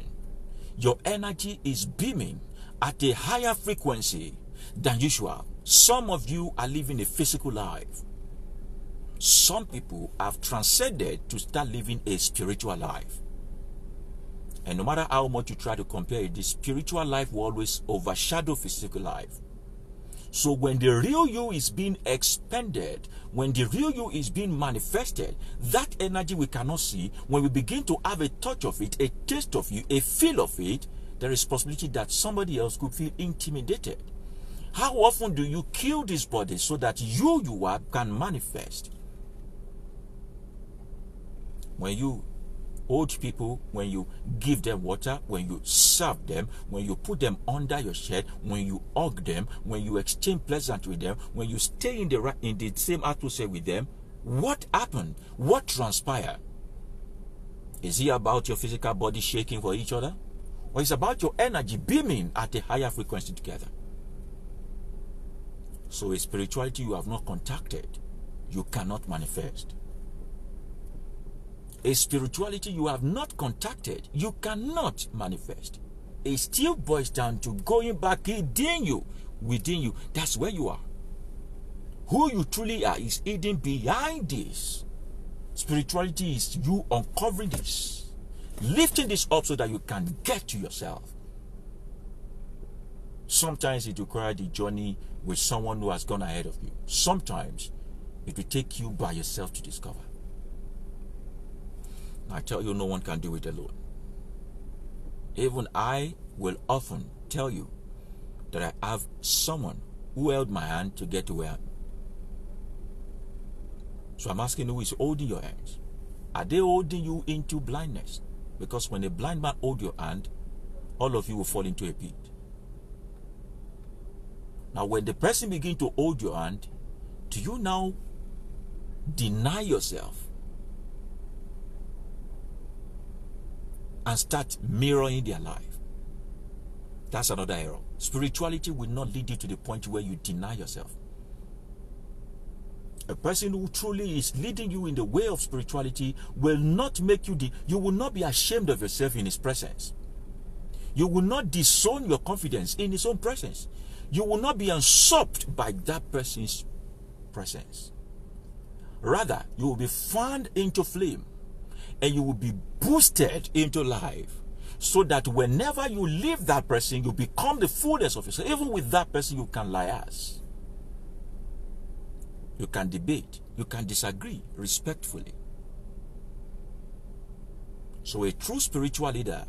your energy is beaming at a higher frequency than usual. Some of you are living a physical life. Some people have transcended to start living a spiritual life. And no matter how much you try to compare it, the spiritual life will always overshadow physical life. So when the real you is being expanded, when the real you is being manifested, that energy we cannot see, when we begin to have a touch of it, a taste of you, a feel of it, there is possibility that somebody else could feel intimidated. How often do you kill this body so that you are can manifest? When you hold people, when you give them water, when you serve them, when you put them under your shed, when you hug them, when you exchange pleasant with them, when you stay in the same atmosphere with them, what happened? What transpired? Is it about your physical body shaking for each other? Or is it about your energy beaming at a higher frequency together? So a spirituality you have not contacted, you cannot manifest. A spirituality you have not contacted, you cannot manifest. It still boils down to going back within you. That's where you are. Who you truly are is hidden behind this. Spirituality is you uncovering this, lifting this up so that you can get to yourself. Sometimes it requires the journey with someone who has gone ahead of you. Sometimes it will take you by yourself to discover. I tell you, no one can do it alone. Even I will often tell you that I have someone who held my hand to get to where I am. So I'm asking, who is holding your hands? Are they holding you into blindness? Because when a blind man holds your hand, all of you will fall into a pit. Now, when the person begins to hold your hand, do you now deny yourself and start mirroring their life? That's another error. Spirituality will not lead you to the point where you deny yourself. A person who truly is leading you in the way of spirituality will not make you, you will not be ashamed of yourself in his presence. You will not disown your confidence in his own presence. You will not be usurped by that person's presence. Rather, you will be fanned into flame and you will be boosted into life, so that whenever you leave that person, you become the fullness of yourself. Even with that person, you can liaise. You can debate. You can disagree respectfully. So a true spiritual leader,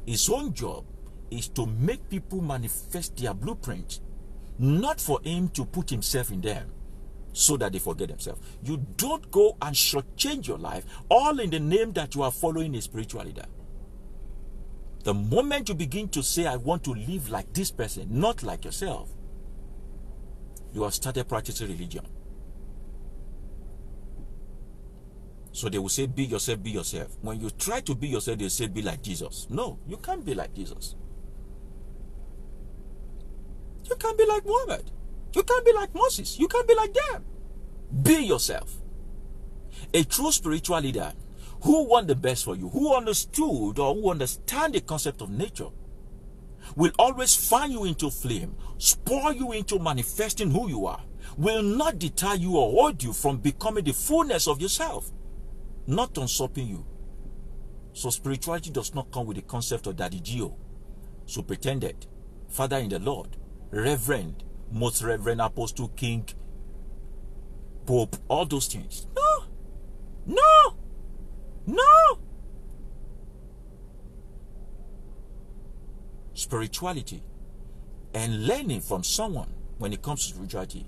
his own job is to make people manifest their blueprint, not for him to put himself in them so that they forget themselves. You don't go and shortchange your life, all in the name that you are following a spiritual leader. The moment you begin to say, I want to live like this person, not like yourself, you have started practicing religion. So they will say, be yourself, be yourself. When you try to be yourself, they say, be like Jesus. No, you can't be like Jesus. You can't be like Muhammad. You can't be like Moses. You can't be like them. Be yourself. A true spiritual leader who want the best for you, who understood or who understand the concept of nature, will always fan you into flame, spur you into manifesting who you are, will not deter you or hold you from becoming the fullness of yourself, not usurping you. So spirituality does not come with the concept of Daddy Gio, so pretended, Father in the Lord, Reverend, Most Reverend Apostle, King, Pope, all those things. No, no, no. Spirituality and learning from someone when it comes to spirituality,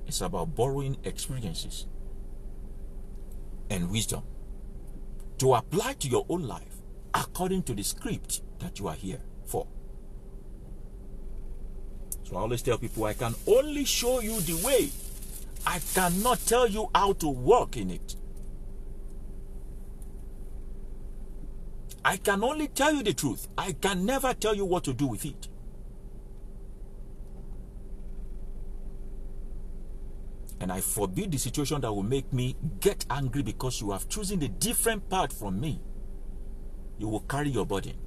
it's about borrowing experiences and wisdom to apply to your own life according to the script that you are here for. So I always tell people, I can only show you the way. I cannot tell you how to walk in it. I can only tell you the truth. I can never tell you what to do with it. And I forbid the situation that will make me get angry because you have chosen a different path from me. You will carry your burden.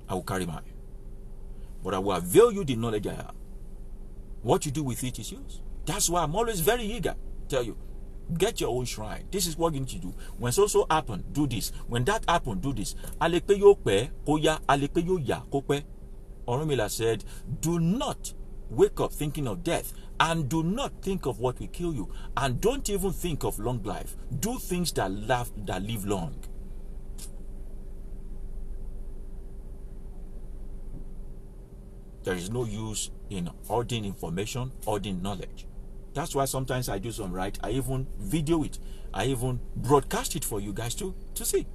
I will carry mine. But I will avail you the knowledge I have. What you do with it is yours. That's why I'm always very eager to tell you, get your own shrine. This is what you need to do. When so happen, do this. When that happen, do this. Orunmila said, do not wake up thinking of death, and do not think of what will kill you, and don't even think of long life. Do things that live long. There is no use in hoarding information, hoarding knowledge. That's why sometimes I do some right. I even video it. I even broadcast it for you guys to see.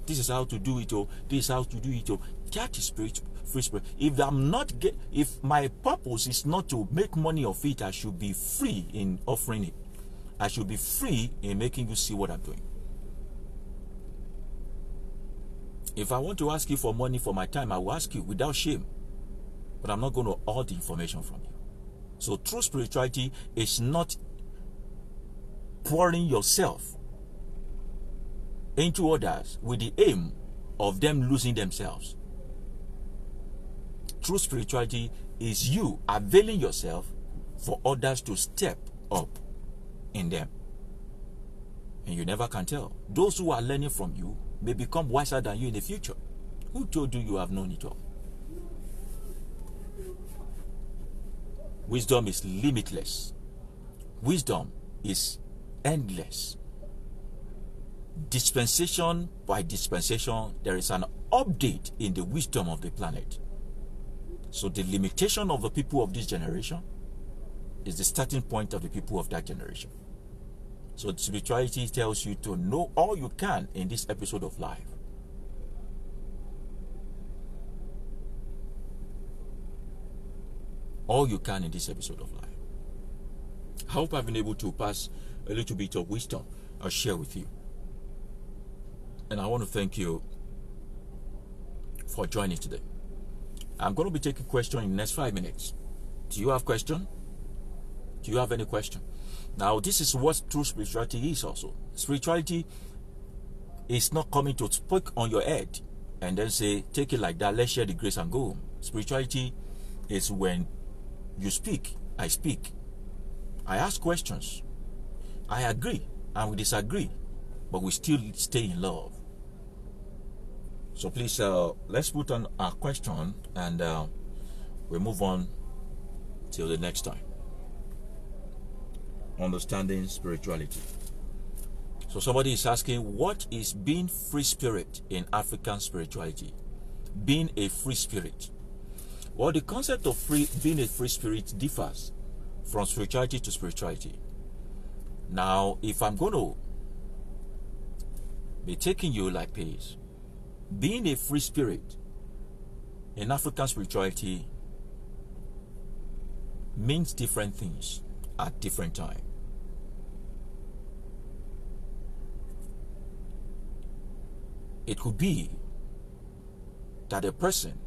This is how to do it, or this is how to do it, or that is free spirit. If my purpose is not to make money of it, I should be free in offering it. I should be free in making you see what I'm doing. If I want to ask you for money for my time, I will ask you without shame. But I'm not going to hoard the information from you. So true spirituality is not pouring yourself into others with the aim of them losing themselves. True spirituality is you availing yourself for others to step up in them. And you never can tell. Those who are learning from you may become wiser than you in the future. Who told you you have known it all? Wisdom is limitless. Wisdom is endless. Dispensation by dispensation, there is an update in the wisdom of the planet. So the limitation of the people of this generation is the starting point of the people of that generation. So spirituality tells you to know all you can in this episode of life. All you can in this episode of life. I hope I've been able to pass a little bit of wisdom I'll share with you. And I want to thank you for joining today. I'm going to be taking questions in the next 5 minutes. Do you have question? Do you have any question? Now, this is what true spirituality is also. Spirituality is not coming to speak on your head and then say, take it like that, let's share the grace and go home. Spirituality is when you speak, I speak. I ask questions. I agree and we disagree, but we still stay in love. So please, let's put on our question and we'll move on till the next time. Understanding spirituality. So somebody is asking, what is being free spirit in African spirituality? Being a free spirit. Well, the concept of being a free spirit differs from spirituality to spirituality. Now, if I'm going to be taking you like this, being a free spirit in African spirituality means different things at different times. It could be that a person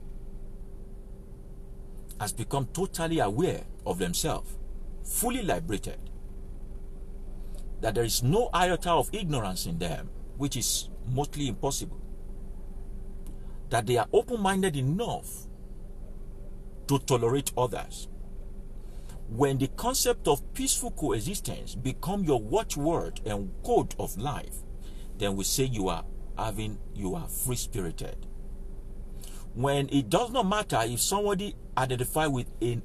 has become totally aware of themselves, fully liberated, that there is no iota of ignorance in them, which is mostly impossible. That they are open-minded enough to tolerate others. When the concept of peaceful coexistence become your watchword and code of life, then we say you are free-spirited. When it does not matter if somebody identify with an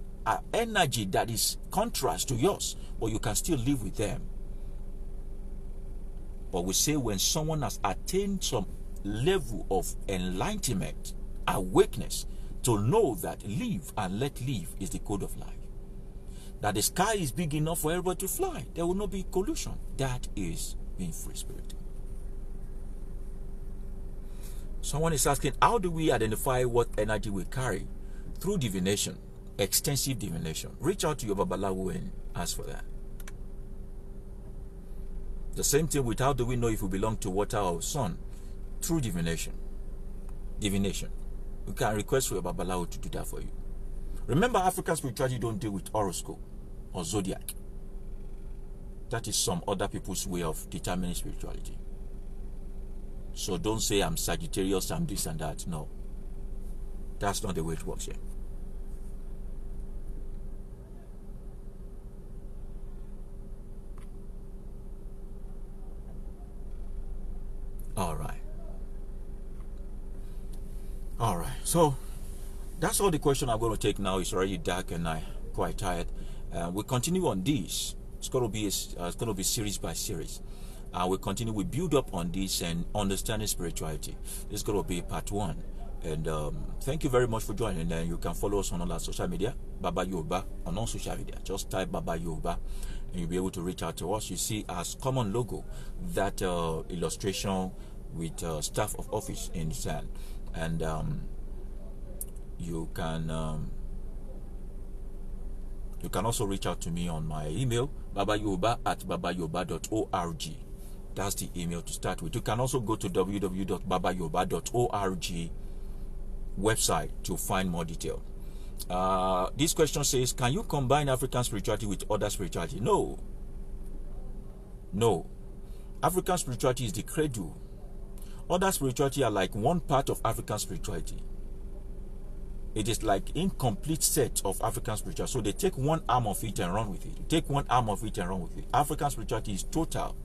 energy that is contrast to yours, but you can still live with them. But we say when someone has attained some level of enlightenment, awakeness, to know that live and let live is the code of life. That the sky is big enough for everybody to fly. There will not be collusion. That is being free-spirited. Someone is asking, how do we identify what energy we carry? Through divination, extensive divination. Reach out to your Babalawo and ask for that. The same thing with how do we know if we belong to water or sun? Through divination. Divination. You can request for your Babalawo to do that for you. Remember, African spirituality don't deal with horoscope or zodiac. That is some other people's way of determining spirituality. So don't say I'm Sagittarius, I'm this and that. No. That's not the way it works here. All right. All right. So that's all the question I'm going to take now. It's already dark and I'm quite tired. We'll continue on this. It's going to be series by series. We'll continue. We build up on this and understanding spirituality. This is going to be part 1. And thank you very much for joining. And you can follow us on all our social media, Baba Yoruba, on all social media. Just type Baba Yoruba, and you'll be able to reach out to us. You see as common logo that illustration with staff of office in the sand. And you can also reach out to me on my email, babayoruba@babayoruba.org. That's the email to start with. You can also go to www.babayoruba.org website to find more detail. This question says, can you combine African spirituality with other spirituality? No. No. African spirituality is the cradle. Other spirituality are like one part of African spirituality. It is like incomplete set of African spirituality. So they take one arm of it and run with it. Take one arm of it and run with it. African spirituality is total.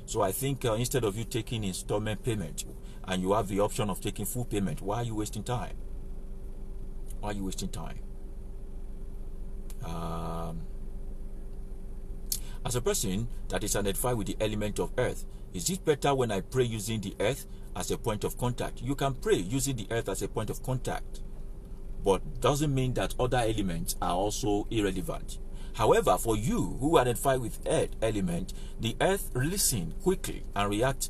So I think instead of you taking installment payment and you have the option of taking full payment, why are you wasting time? Why are you wasting time? As a person that is identified with the element of earth, is it better when I pray using the earth as a point of contact? You can pray using the earth as a point of contact, but doesn't mean that other elements are also irrelevant. However, for you who identify with earth element, the earth listen quickly and react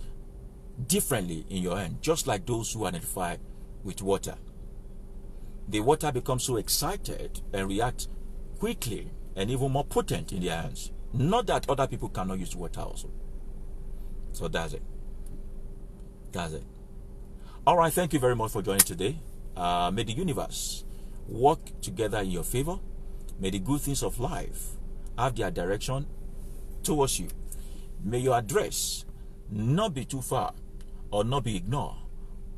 differently in your hand, just like those who identify with water. The water becomes so excited and react quickly and even more potent in their hands. Not that other people cannot use water also. So that's it. That's it. All right, thank you very much for joining today. May the universe work together in your favor. May the good things of life have their direction towards you. May your address not be too far or not be ignored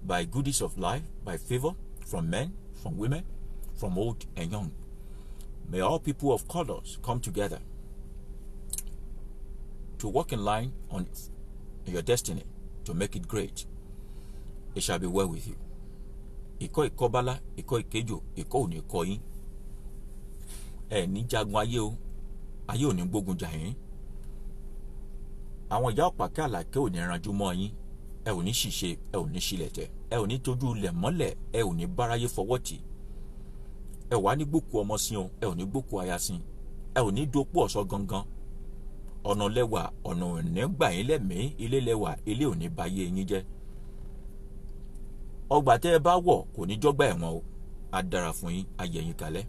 by goodies of life, by favor from men, from women, from old and young. May all people of colors come together to walk in line on your destiny, to make it great. It shall be well with you. Iko ikobala, iko ikejo, iko oni koyin. Ní jagun ayé o, ayé ò ní gbógun jà yín. Àwọn ìyá ọ̀pá àlàkẹ́ ò ní ranjú mọ́ yín. Ẹ ò ní ṣìṣe, ẹ ò ní ṣílẹ̀tẹ̀. Ẹ ò ní tójú lẹ̀ mọ́lẹ̀, ẹ ò ní báráyé fọwọ́ tì. Ẹ wà ní gbókù ọmọ sí o, ẹ ò ní gbókù aya sí. Ẹ ò ní dopó ọ̀ṣọ́ gangan. Ọ̀nà lẹ́wà, ọ̀nà ò ní gbà yín lẹ́mìí, ilé lẹ́wà, ilé ò ní bayé yín jẹ́. Ọgbà tẹ́ ẹ bá wọ̀ kò ní jọ́gbà ẹ̀wọ̀n o. Á dára fún yín, á yẹ yín kalẹ̀.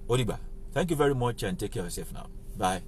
Ó dìgbà. Thank you very much and take care of yourself now. Bye.